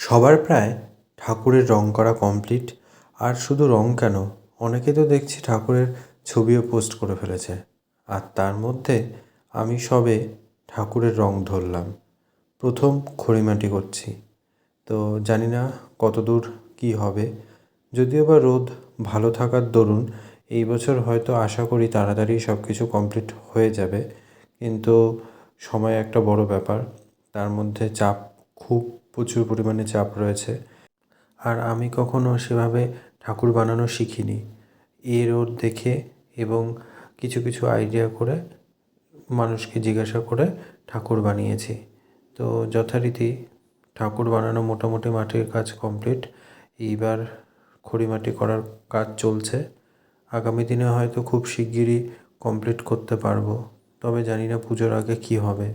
সবার প্রায় ঠাকুরের রং করা কমপ্লিট। আর শুধু রং কেন, অনেকে তো দেখছি ঠাকুরের ছবিও পোস্ট করে ফেলেছে। আর তার মধ্যে আমি সবে ঠাকুরের রং ধরলাম, প্রথম খড়িমাটি করছি। তো জানি না কতদূর কী হবে, যদিও বা রোদ ভালো থাকার দরুন এই বছর হয়তো আশা করি তাড়াতাড়ি সব কিছু কমপ্লিট হয়ে যাবে। কিন্তু সময় একটা বড় ব্যাপার, তার মধ্যে চাপ, খুব প্রচুর পরিমাণে চাপ রয়েছে। আর আমি কখনো সেভাবে ঠাকুর বানানো শিখিনি, এর ওর দেখে এবং কিছু কিছু আইডিয়া করে, মানুষকে জিজ্ঞাসা করে ঠাকুর বানিয়েছি। তো যথারীতি ঠাকুর বানানো মোটামুটি মাটির কাজ কমপ্লিট। এইবার খড়িমাটি করার কাজ চলছে। আগামী দিনে হয়তো খুব শিগগিরই কমপ্লিট করতে পারবো, তবে জানি না পুজোর আগে কী হবে।